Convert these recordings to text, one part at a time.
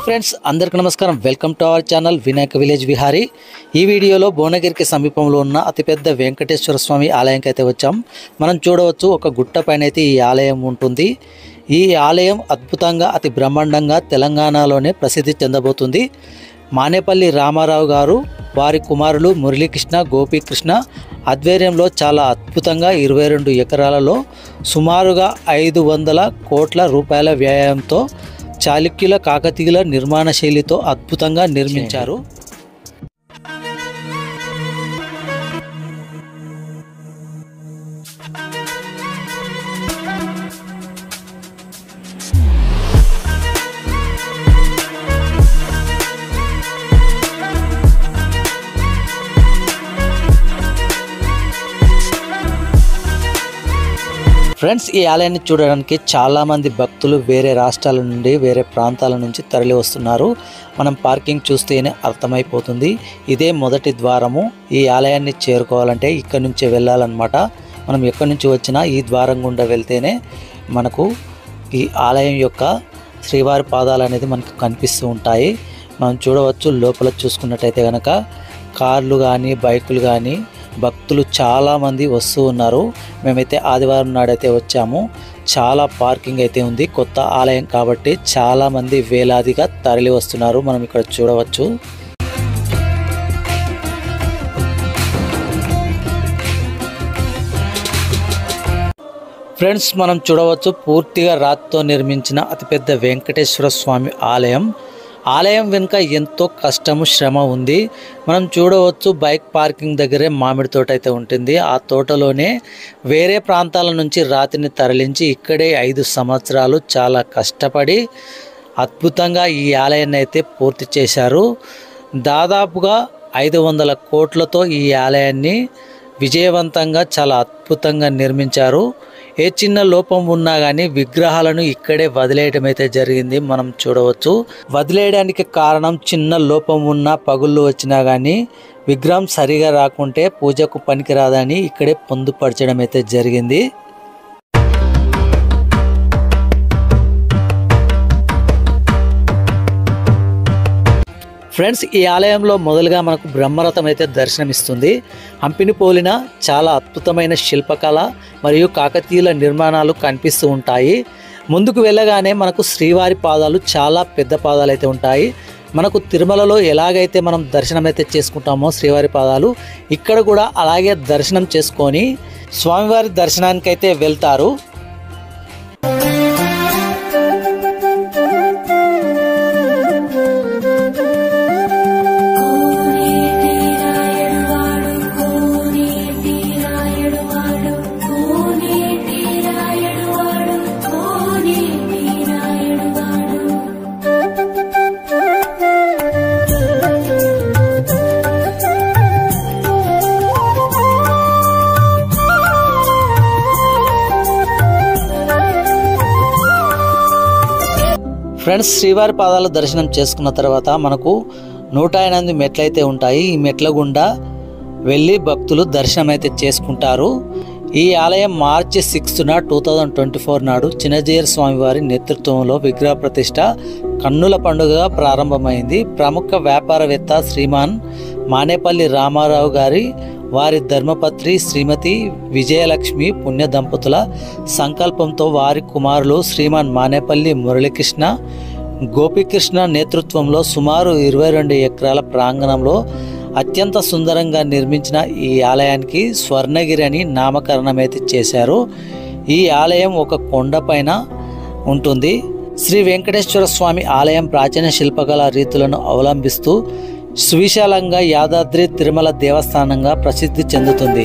Friends అందరికీ నమస్కారం. Welcome to our channel Vinayaka village Vihari. ఈ వీడియోలో భువనగిరికి సమీపంలో ఉన్న అతిపెద్ద వెంకటేశ్వర స్వామి ఆలయానికి అయితే వచ్చాం. మనం చూడవచ్చు ఒక గుట్ట పైన అయితే ఈ ఆలయం ఉంటుంది. ఈ ఆలయం అద్భుతంగా అతి బ్రహ్మాండంగా తెలంగాణలోనే ప్రసిద్ధి చెందబోతుంది. మానేపల్లి రామారావు గారు వారి కుమారులు మురళీకృష్ణ గోపీకృష్ణ ఆధ్వర్యంలో చాలా అద్భుతంగా 22 ఎకరాలలో సుమారుగా 500 కోట్ల రూపాయల వ్యయంతో చాళుక్యుల కాకతీయుల నిర్మాణ శైలితో అద్భుతంగా నిర్మించారు. ఫ్రెండ్స్, ఈ ఆలయాన్ని చూడడానికి చాలామంది భక్తులు వేరే రాష్ట్రాల నుండి వేరే ప్రాంతాల నుంచి తరలి వస్తున్నారు. మనం పార్కింగ్ చూస్తేనే అర్థమైపోతుంది. ఇదే మొదటి ద్వారము. ఈ ఆలయాన్ని చేరుకోవాలంటే ఇక్కడ నుంచే వెళ్ళాలన్నమాట. మనం ఎక్కడి నుంచి వచ్చినా ఈ ద్వారం గుండా వెళ్తేనే మనకు ఈ ఆలయం యొక్క శ్రీవారి పాదాలు అనేది మనకు కనిపిస్తూ ఉంటాయి. మనం చూడవచ్చు. లోపల చూసుకున్నట్టయితే కనుక కార్లు కానీ బైకులు కానీ భక్తులు చాలామంది వస్తూ ఉన్నారు. మేమైతే ఆదివారం నాడైతే వచ్చాము. చాలా పార్కింగ్ అయితే ఉంది. కొత్త ఆలయం కాబట్టి చాలామంది వేలాదిగా తరలి వస్తున్నారు. మనం ఇక్కడ చూడవచ్చు. ఫ్రెండ్స్, మనం చూడవచ్చు పూర్తిగా రాతితో నిర్మించిన అతిపెద్ద వెంకటేశ్వర స్వామి ఆలయం. ఆలయం వెనుక ఎంతో కష్టము శ్రమ ఉంది. మనం చూడవచ్చు బైక్ పార్కింగ్ దగ్గరే మామిడి తోట అయితే ఉంటుంది. ఆ తోటలోనే వేరే ప్రాంతాల నుంచి రాతిని తరలించి ఇక్కడే 5 సంవత్సరాలు చాలా కష్టపడి అద్భుతంగా ఈ ఆలయాన్ని అయితే పూర్తి చేశారు. దాదాపుగా 500 కోట్లతో ఈ ఆలయాన్ని విజయవంతంగా చాలా అద్భుతంగా నిర్మించారు. ఏ చిన్న లోపం ఉన్నా కానీ విగ్రహాలను ఇక్కడే వదిలేయడం అయితే జరిగింది. మనం చూడవచ్చు. వదిలేయడానికి కారణం చిన్న లోపం ఉన్నా పగుళ్ళు వచ్చినా కానీ విగ్రహం సరిగా రాకుంటే పూజకు పనికిరాదని ఇక్కడే పొందుపరచడం అయితే జరిగింది. ఫ్రెండ్స్, ఈ ఆలయంలో మొదలుగా మనకు బ్రహ్మరథం అయితే దర్శనమిస్తుంది. హంపిని పోలిన చాలా అద్భుతమైన శిల్పకళ మరియు కాకతీయుల నిర్మాణాలు కనిపిస్తూ ఉంటాయి. ముందుకు వెళ్ళగానే మనకు శ్రీవారి పాదాలు చాలా పెద్ద పాదాలు అయితే ఉంటాయి. మనకు తిరుమలలో ఎలాగైతే మనం దర్శనం అయితే చేసుకుంటామో శ్రీవారి పాదాలు ఇక్కడ కూడా అలాగే దర్శనం చేసుకొని స్వామివారి దర్శనానికి అయితే వెళ్తారు. ఫ్రెండ్స్, శ్రీవారి పాదాల దర్శనం చేసుకున్న తర్వాత మనకు 108 మెట్లు అయితే ఉంటాయి. ఈ మెట్ల గుండా వెళ్ళి భక్తులు దర్శనం అయితే చేసుకుంటారు. ఈ ఆలయం మార్చి 6న 2024 నాడు చిన్నజీయర్ స్వామివారి నేతృత్వంలో విగ్రహ ప్రతిష్ట కన్నుల పండుగగా ప్రారంభమైంది. ప్రముఖ వ్యాపారవేత్త శ్రీమాన్ మానేపల్లి రామారావు గారి వారి ధర్మపత్రి శ్రీమతి విజయలక్ష్మి పుణ్య దంపతుల సంకల్పంతో వారి కుమారులు శ్రీమాన్ మానేపల్లి మురళీకృష్ణ గోపీకృష్ణ నేతృత్వంలో సుమారు 22 ఎకరాల ప్రాంగణంలో అత్యంత సుందరంగా నిర్మించిన ఈ ఆలయానికి స్వర్ణగిరి అని నామకరణం అయితే చేశారు. ఈ ఆలయం ఒక కొండపైన ఉంటుంది. శ్రీ వెంకటేశ్వర స్వామి ఆలయం ప్రాచీన శిల్పకళా రీతులను అవలంబిస్తూ సువిశాలంగా యాదాద్రి తిరుమల దేవస్థానంగా ప్రసిద్ధి చెందుతుంది.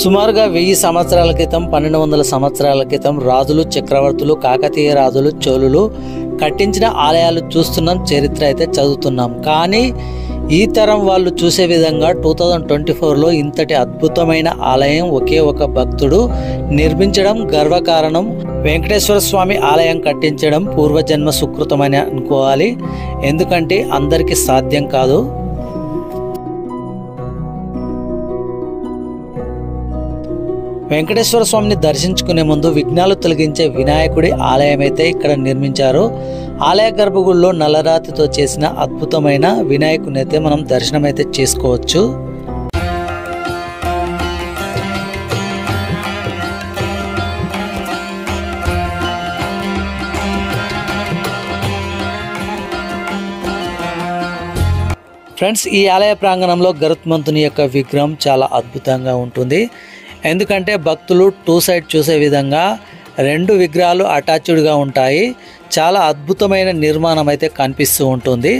సుమారుగా 1000 సంవత్సరాల క్రితం 1200 సంవత్సరాల క్రితం రాజులు, చక్రవర్తులు, కాకతీయ రాజులు, చోళులు కట్టించిన ఆలయాలు చూస్తున్నాం, చరిత్ర అయితే చదువుతున్నాం. కానీ ఈ తరం వాళ్ళు చూసే విధంగా 2024లో ఇంతటి అద్భుతమైన ఆలయం ఒకే ఒక భక్తుడు నిర్మించడం గర్వకారణం. వెంకటేశ్వర స్వామి ఆలయం కట్టించడం పూర్వజన్మ సుకృతమని అనుకోవాలి, ఎందుకంటే అందరికీ సాధ్యం కాదు. వెంకటేశ్వర స్వామిని దర్శించుకునే ముందు విఘ్నాలు తొలగించే వినాయకుడి ఆలయం అయితే ఇక్కడ నిర్మించారు. ఆలయ గర్భగుడిలో నల్లరాతితో చేసిన అద్భుతమైన వినాయకుని అయితే మనం దర్శనం అయితే చేసుకోవచ్చు. ఫ్రెండ్స్, ఈ ఆలయ ప్రాంగణంలో గరుత్మంతుని యొక్క విగ్రహం చాలా అద్భుతంగా ఉంటుంది. ఎందుకంటే భక్తులు 2 సైడ్ చూసే విధంగా 2 విగ్రహాలు అటాచ్డ్గా ఉంటాయి. చాలా అద్భుతమైన నిర్మాణం అయితే కనిపిస్తూ ఉంటుంది.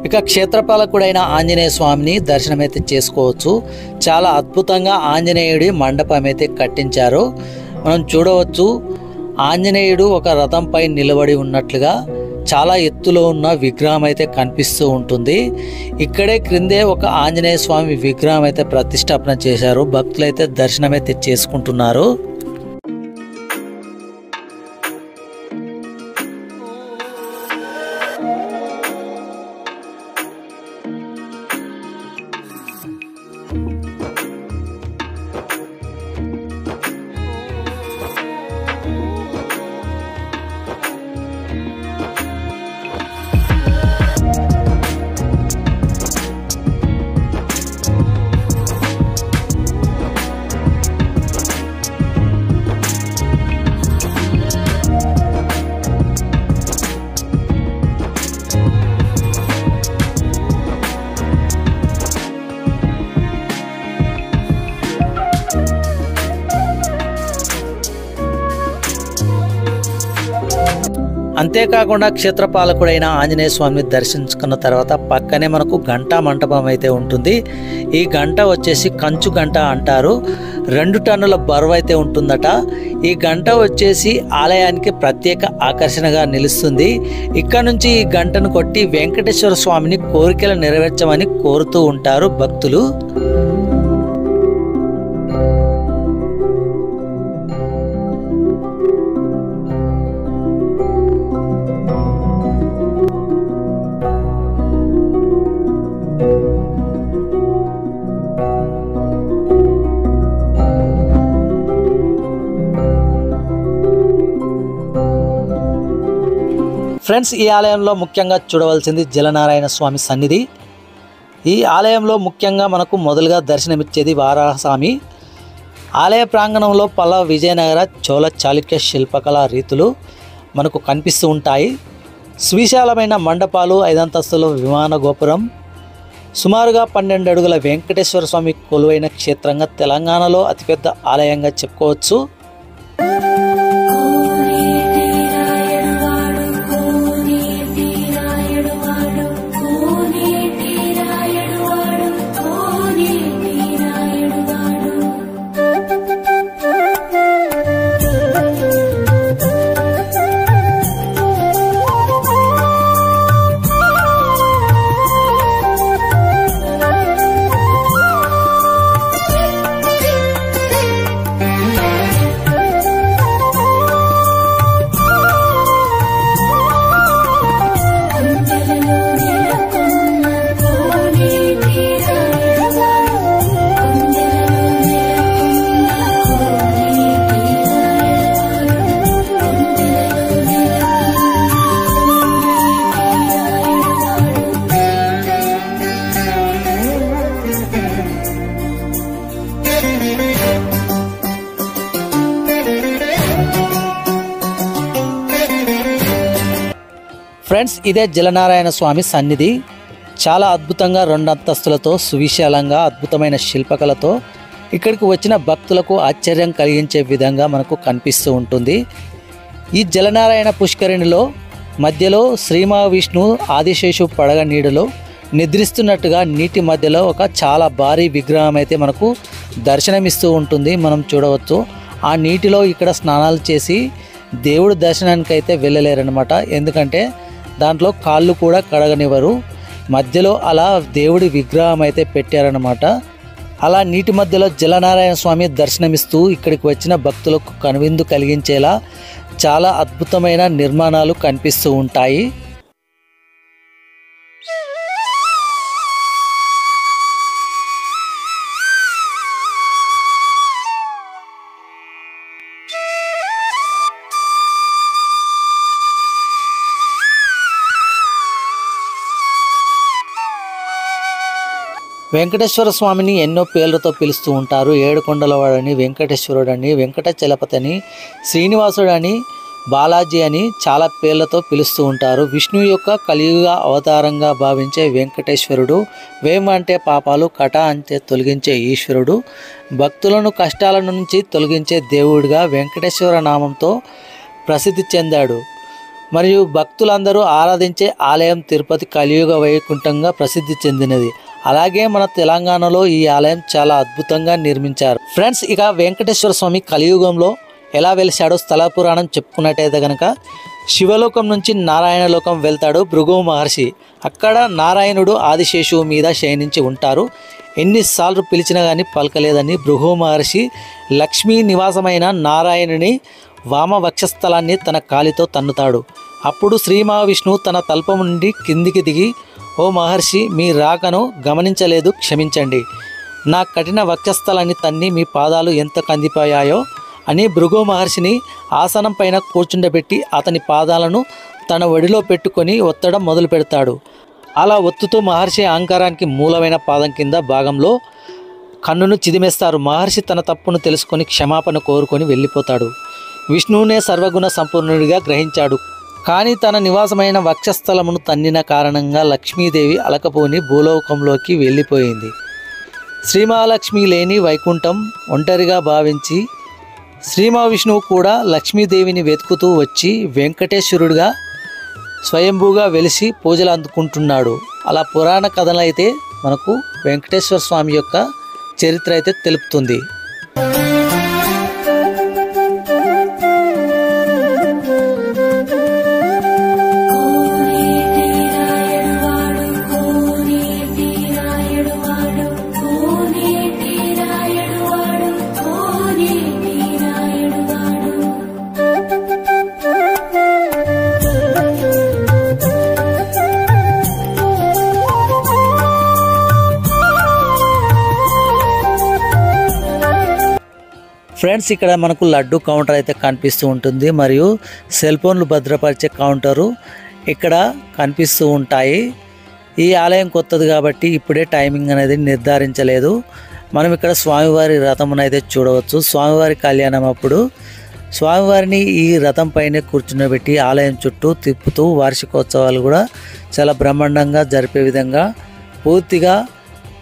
ఇక క్షేత్రపాలకుడైన ఆంజనేయ స్వామిని దర్శనమైతే చేసుకోవచ్చు. చాలా అద్భుతంగా ఆంజనేయుడి మండపం అయితే కట్టించారు. మనం చూడవచ్చు, ఆంజనేయుడు ఒక రథంపై నిలబడి ఉన్నట్లుగా చాలా ఎత్తులో ఉన్న విగ్రహం అయితే కనిపిస్తూ ఉంటుంది. ఇక్కడే క్రిందే ఒక ఆంజనేయ స్వామి విగ్రహం అయితే ప్రతిష్టాపన చేశారు. భక్తులైతే దర్శనం అయితే చేసుకుంటున్నారు. అంతేకాకుండా క్షేత్రపాలకుడైన ఆంజనేయ స్వామిని దర్శించుకున్న తర్వాత పక్కనే మనకు గంటా మంటపం అయితే ఉంటుంది. ఈ గంట వచ్చేసి కంచు గంట అంటారు. 2 టన్నుల బరువు అయితే ఉంటుందట. ఈ గంట వచ్చేసి ఆలయానికి ప్రత్యేక ఆకర్షణగా నిలుస్తుంది. ఇక్కడ నుంచి ఈ గంటను కొట్టి వెంకటేశ్వర స్వామిని కోరికలు నెరవేర్చమని కోరుతూ ఉంటారు భక్తులు. ఫ్రెండ్స్, ఈ ఆలయంలో ముఖ్యంగా చూడవలసింది జలనారాయణ స్వామి సన్నిధి. ఈ ఆలయంలో ముఖ్యంగా మనకు మొదలుగా దర్శనమిచ్చేది వారాహస్వామి. ఆలయ ప్రాంగణంలో పల్లవ, విజయనగర, చోళ, చాళుక్య శిల్పకళా రీతులు మనకు కనిపిస్తూ ఉంటాయి. సువిశాలమైన మండపాలు, 5 అంతస్తుల విమాన గోపురం, సుమారుగా 12 అడుగుల వెంకటేశ్వర స్వామి కొలువైన క్షేత్రంగా తెలంగాణలో అతిపెద్ద ఆలయంగా చెప్పుకోవచ్చు. ఫ్రెండ్స్, ఇదే జలనారాయణ స్వామి సన్నిధి. చాలా అద్భుతంగా 2 అంతస్తులతో సువిశాలంగా అద్భుతమైన శిల్పకళతో ఇక్కడికి వచ్చిన భక్తులకు ఆశ్చర్యం కలిగించే విధంగా మనకు కనిపిస్తూ ఉంటుంది. ఈ జలనారాయణ పుష్కరిణిలో మధ్యలో శ్రీ మహావిష్ణువు ఆదిశేషు పడగ నీడలో నిద్రిస్తున్నట్టుగా నీటి మధ్యలో ఒక చాలా భారీ విగ్రహం అయితే మనకు దర్శనమిస్తూ ఉంటుంది. మనం చూడవచ్చు. ఆ నీటిలో ఇక్కడ స్నానాలు చేసి దేవుడి దర్శనానికి అయితే వెళ్ళలేరనమాట. ఎందుకంటే దాంట్లో కాళ్ళు కూడా కడగనివ్వరు. మధ్యలో అలా దేవుడి విగ్రహం అయితే పెట్టారనమాట. అలా నీటి మధ్యలో జలనారాయణ స్వామి దర్శనమిస్తూ ఇక్కడికి వచ్చిన భక్తులకు కనువిందు కలిగించేలా చాలా అద్భుతమైన నిర్మాణాలు కనిపిస్తూ ఉంటాయి. వెంకటేశ్వర స్వామిని ఎన్నో పేర్లతో పిలుస్తూ ఉంటారు. ఏడుకొండలవాడని, వెంకటేశ్వరుడని, వెంకటచలపతని, శ్రీనివాసుడని, బాలాజీ అని చాలా పేర్లతో పిలుస్తూ ఉంటారు. విష్ణువు యొక్క కలియుగ అవతారంగా భావించే వెంకటేశ్వరుడు, వేమ అంటే పాపాలు, కట అంటే తొలగించే ఈశ్వరుడు, భక్తులను కష్టాల నుంచి తొలగించే దేవుడిగా వెంకటేశ్వర నామంతో ప్రసిద్ధి చెందాడు. మరియు భక్తులందరూ ఆరాధించే ఆలయం తిరుపతి కలియుగ వైకుంఠంగా ప్రసిద్ధి చెందినది. అలాగే మన తెలంగాణలో ఈ ఆలయం చాలా అద్భుతంగా నిర్మించారు. ఫ్రెండ్స్, ఇక వెంకటేశ్వర స్వామి కలియుగంలో ఎలా వెలిశాడో స్థల పురాణం చెప్పుకున్నట్టయితే కనుక శివలోకం నుంచి నారాయణ లోకం వెళ్తాడు భృగు మహర్షి. అక్కడ నారాయణుడు ఆదిశేషువు మీద శయనించి ఉంటారు. ఎన్నిసార్లు పిలిచినా కానీ పలకలేదని భృగు మహర్షి లక్ష్మీ నివాసమైన నారాయణుని వామ వక్షస్థలాన్ని తన కాలితో తన్నుతాడు. అప్పుడు శ్రీ మహావిష్ణువు తన తల్పం నుండి కిందికి దిగి, ఓ మహర్షి, మీ రాకను గమనించలేదు, క్షమించండి. నా కఠిన వక్షస్థలాన్ని తన్ని మీ పాదాలు ఎంత కందిపోయాయో అని భృగు మహర్షిని ఆసనం పైన కూర్చుండబెట్టి అతని పాదాలను తన ఒడిలో పెట్టుకొని ఒత్తడం మొదలు పెడతాడు. అలా ఒత్తుతూ మహర్షి అహంకారానికి మూలమైన పాదం కింద భాగంలో కన్నును చిదిమేస్తారు. మహర్షి తన తప్పును తెలుసుకొని క్షమాపణ కోరుకొని వెళ్ళిపోతాడు. విష్ణువునే సర్వగుణ సంపూర్ణుడిగా గ్రహించాడు. కానీ తన నివాసమైన వక్షస్థలమును తన్నిన కారణంగా లక్ష్మీదేవి అలకపోని భూలోకంలోకి వెళ్ళిపోయింది. శ్రీ మహాలక్ష్మి లేని వైకుంఠం ఒంటరిగా భావించి శ్రీ మహావిష్ణువు కూడా లక్ష్మీదేవిని వెతుకుతూ వచ్చి వెంకటేశ్వరుడిగా స్వయంభూగా వెలిసి పూజలు అందుకుంటున్నాడు. అలా పురాణ కథలు అయితే మనకు వెంకటేశ్వర స్వామి యొక్క చరిత్ర అయితే తెలుపుతుంది. ఫ్రెండ్స్, ఇక్కడ మనకు లడ్డు కౌంటర్ అయితే కనిపిస్తూ ఉంటుంది. మరియు సెల్ ఫోన్లు భద్రపరిచే కౌంటరు ఇక్కడ కనిపిస్తూ ఉంటాయి. ఈ ఆలయం కొత్తది కాబట్టి ఇప్పుడే టైమింగ్ అనేది నిర్ధారించలేదు. మనం ఇక్కడ స్వామివారి రథమునైతే చూడవచ్చు. స్వామివారి కళ్యాణం అప్పుడు స్వామివారిని ఈ రథం పైనే కూర్చునబెట్టి ఆలయం చుట్టూ తిప్పుతూ వార్షికోత్సవాలు కూడా చాలా బ్రహ్మాండంగా జరిపే విధంగా పూర్తిగా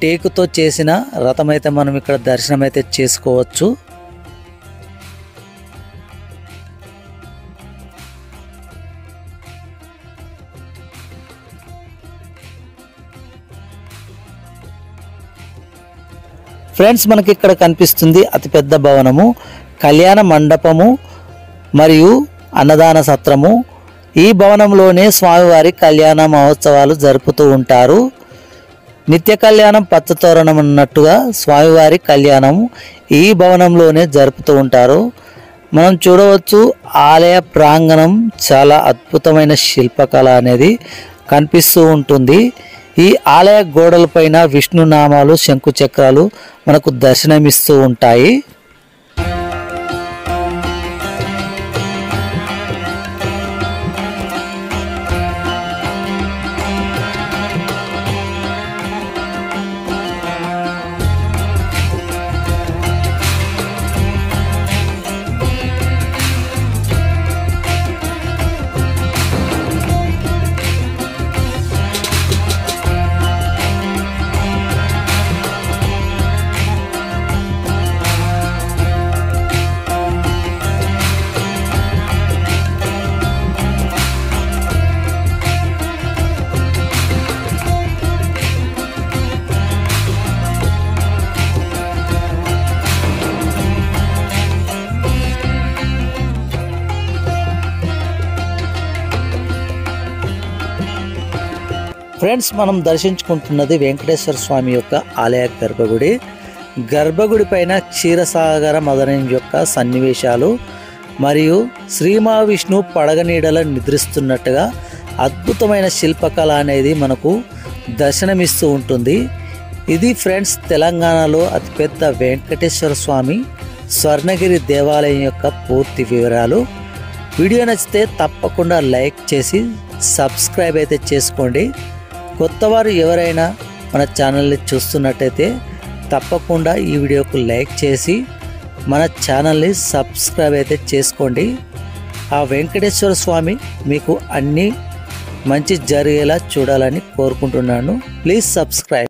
టేకుతో చేసిన రథం అయితే మనం ఇక్కడ దర్శనం అయితే చేసుకోవచ్చు. ఫ్రెండ్స్, మనకి ఇక్కడ కనిపిస్తుంది అతిపెద్ద భవనము, కళ్యాణ మండపము మరియు అన్నదాన సత్రము. ఈ భవనంలోనే స్వామివారి కళ్యాణ మహోత్సవాలు జరుపుతూ ఉంటారు. నిత్య కళ్యాణం పచ్చతోరణం అన్నట్టుగా స్వామివారి కళ్యాణం ఈ భవనంలోనే జరుపుతూ ఉంటారు. మనం చూడవచ్చు ఆలయ ప్రాంగణం చాలా అద్భుతమైన శిల్పకళ అనేది కనిపిస్తూ ఉంటుంది. ఈ ఆలయ గోడలపైన విష్ణు నామాలు, శంకు చక్రాలు మనకు దర్శనమిస్తూ ఉంటాయి. ఫ్రెండ్స్, మనం దర్శించుకుంటున్నది వెంకటేశ్వర స్వామి యొక్క ఆలయ గర్భగుడి. గర్భగుడి పైన క్షీరసాగర మదనం యొక్క సన్నివేశాలు మరియు శ్రీ మహావిష్ణువు పడగ నీడల నిద్రిస్తున్నట్టుగా అద్భుతమైన శిల్పకళ అనేది మనకు దర్శనమిస్తూ ఉంటుంది. ఇది ఫ్రెండ్స్ తెలంగాణలో అతిపెద్ద వెంకటేశ్వర స్వామి స్వర్ణగిరి దేవాలయం యొక్క పూర్తి వివరాలు. వీడియో నచ్చితే తప్పకుండా లైక్ చేసి సబ్స్క్రైబ్ అయితే చేసుకోండి. కొత్తవారు ఎవరైనా మన ఛానల్ని చూస్తున్నట్టయితే తప్పకుండా ఈ వీడియోకు లైక్ చేసి మన ఛానల్ని సబ్స్క్రైబ్ అయితే చేసుకోండి. ఆ వెంకటేశ్వర స్వామి మీకు అన్నీ మంచి జరిగేలా చూడాలని కోరుకుంటున్నాను. Please subscribe.